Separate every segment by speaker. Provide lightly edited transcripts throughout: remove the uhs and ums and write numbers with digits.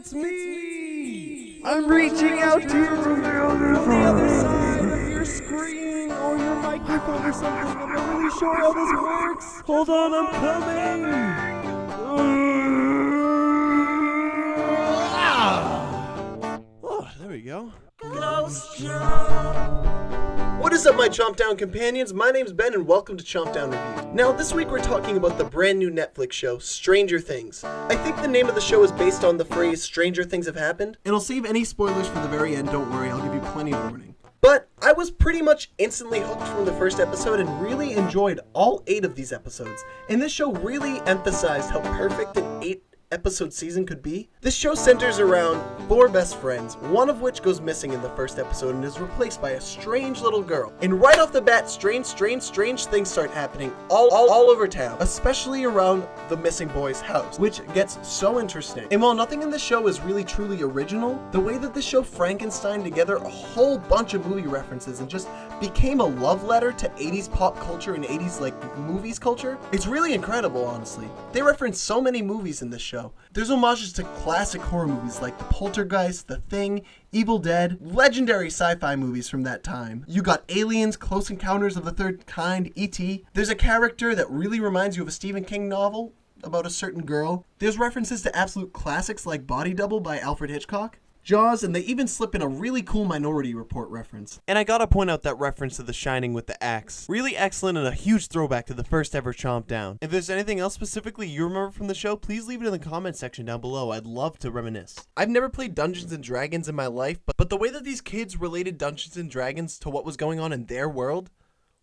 Speaker 1: It's me!
Speaker 2: I'm reaching out to you from the
Speaker 1: other side of your screen or your microphone or something. I'm not really sure how this works. Hold on, I'm coming! Oh, there we go.
Speaker 3: What is up, my Chomp Down companions? My name's Ben and welcome to Chomp Down Review. Now, this week we're talking about the brand new Netflix show, Stranger Things. I think the name of the show is based on the phrase, Stranger Things Have Happened.
Speaker 1: And I'll save any spoilers for the very end, don't worry, I'll give you plenty of warning.
Speaker 3: But I was pretty much instantly hooked from the first episode and really enjoyed all 8 of these episodes. And this show really emphasized how perfect an 8-episode season could be. This show centers around 4 best friends, one of which goes missing in the first episode and is replaced by a strange little girl. And right off the bat, strange things start happening all over town, especially around the missing boy's house, which gets so interesting. And while nothing in the show is really truly original, the way that the show Frankenstein together a whole bunch of movie references and just became a love letter to 80s pop culture and 80s movies culture, it's really incredible, honestly. They reference so many movies in this show. There's homages to classic horror movies like The Poltergeist, The Thing, Evil Dead, legendary sci-fi movies from that time. You got Aliens, Close Encounters of the Third Kind, E.T. There's a character that really reminds you of a Stephen King novel about a certain girl. There's references to absolute classics like Body Double by Alfred Hitchcock, Jaws, and they even slip in a really cool Minority Report reference.
Speaker 1: And I gotta point out that reference to The Shining with the axe. Really excellent and a huge throwback to the first ever Chomp Down. If there's anything else specifically you remember from the show, please leave it in the comment section down below. I'd love to reminisce. I've never played Dungeons & Dragons in my life, but the way that these kids related Dungeons & Dragons to what was going on in their world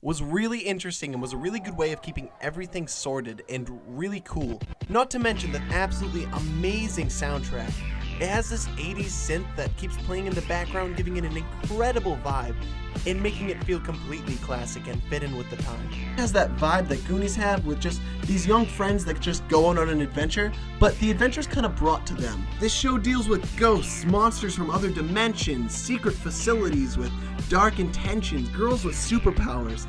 Speaker 1: was really interesting and was a really good way of keeping everything sorted and really cool. Not to mention the absolutely amazing soundtrack. It has this 80s synth that keeps playing in the background, giving it an incredible vibe and making it feel completely classic and fit in with the time.
Speaker 3: It has that vibe that Goonies have with just these young friends that just go on an adventure, but the adventure's kind of brought to them. This show deals with ghosts, monsters from other dimensions, secret facilities with dark intentions, girls with superpowers.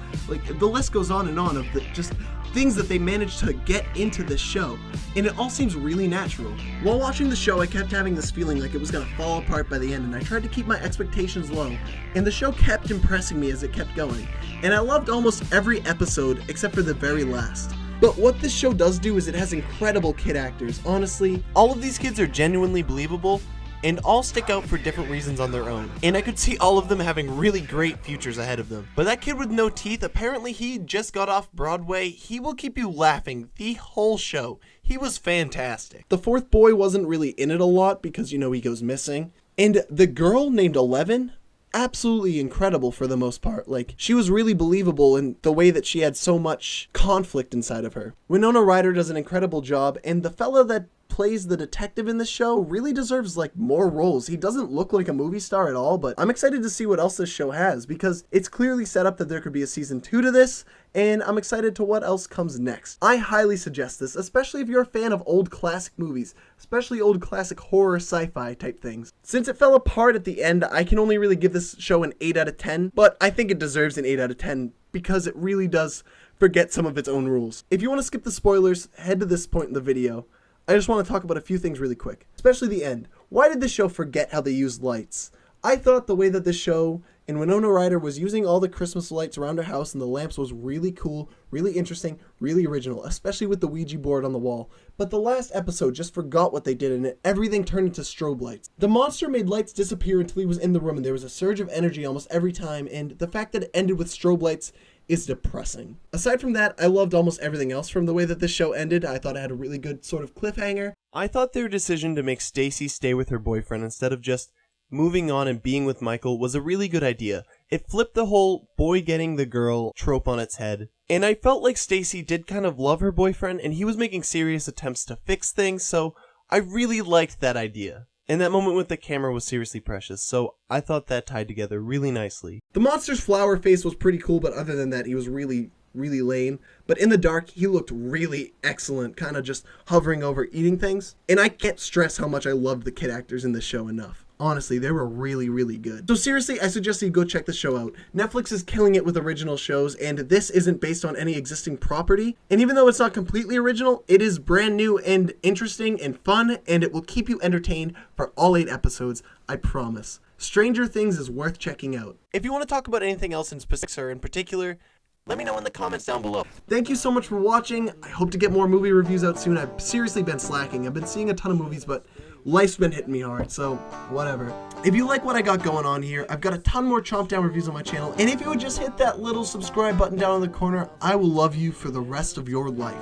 Speaker 3: The list goes on and on of just things that they managed to get into the show, and it all seems really natural. While watching the show, I kept having this feeling like it was gonna fall apart by the end, and I tried to keep my expectations low, and the show kept impressing me as it kept going, and I loved almost every episode except for the very last. But what this show does do is it has incredible kid actors, honestly.
Speaker 1: All of these kids are genuinely believable and all stick out for different reasons on their own. And I could see all of them having really great futures ahead of them. But that kid with no teeth, apparently he just got off Broadway. He will keep you laughing the whole show. He was fantastic.
Speaker 3: The 4th boy wasn't really in it a lot because, he goes missing. And the girl named 11, absolutely incredible for the most part. She was really believable in the way that she had so much conflict inside of her. Winona Ryder does an incredible job, and the fella that plays the detective in this show really deserves more roles. He doesn't look like a movie star at all, but I'm excited to see what else this show has because it's clearly set up that there could be a season 2 to this, and I'm excited to what else comes next. I highly suggest this, especially if you're a fan of old classic movies, especially old classic horror sci-fi type things. Since it fell apart at the end, I can only really give this show an 8 out of 10, but I think it deserves an 8 out of 10 because it really does forget some of its own rules. If you want to skip the spoilers, head to this point in the video. I just want to talk about a few things really quick, especially the end. Why did this show forget how they used lights? I thought the way that this show and Winona Ryder was using all the Christmas lights around her house and the lamps was really cool, really interesting, really original, especially with the Ouija board on the wall. But the last episode just forgot what they did and everything turned into strobe lights. The monster made lights disappear until he was in the room and there was a surge of energy almost every time, and the fact that it ended with strobe lights is depressing. Aside from that, I loved almost everything else from the way that this show ended. I thought it had a really good sort of cliffhanger.
Speaker 1: I thought their decision to make Stacy stay with her boyfriend instead of just moving on and being with Michael was a really good idea. It flipped the whole boy getting the girl trope on its head. And I felt like Stacy did kind of love her boyfriend and he was making serious attempts to fix things, so I really liked that idea. And that moment with the camera was seriously precious, so I thought that tied together really nicely.
Speaker 3: The monster's flower face was pretty cool, but other than that, he was really lame. But in the dark, he looked really excellent, kind of just hovering over eating things. And I can't stress how much I loved the kid actors in this show enough. Honestly, they were really, really good. So seriously, I suggest you go check the show out. Netflix is killing it with original shows, and this isn't based on any existing property. And even though it's not completely original, it is brand new and interesting and fun, and it will keep you entertained for all 8 episodes, I promise. Stranger Things is worth checking out.
Speaker 1: If you want to talk about anything else in specific or in particular, let me know in the comments down below.
Speaker 3: Thank you so much for watching. I hope to get more movie reviews out soon. I've seriously been slacking. I've been seeing a ton of movies, but life's been hitting me hard, so whatever. If you like what I got going on here, I've got a ton more Chomp Down reviews on my channel, and if you would just hit that little subscribe button down in the corner, I will love you for the rest of your life.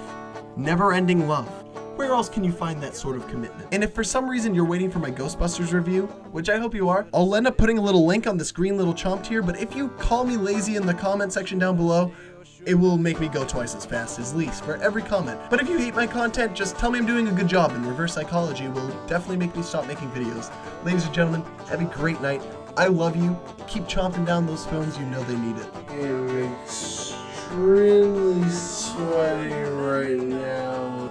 Speaker 3: Never-ending love. Where else can you find that sort of commitment? And if for some reason you're waiting for my Ghostbusters review, which I hope you are, I'll end up putting a little link on this green little chomp here, but if you call me lazy in the comment section down below, it will make me go twice as fast as least for every comment. But if you hate my content, just tell me I'm doing a good job, and reverse psychology will definitely make me stop making videos. Ladies and gentlemen, have a great night. I love you. Keep chomping down those films, you know they need it.
Speaker 2: I'm extremely sweaty right now.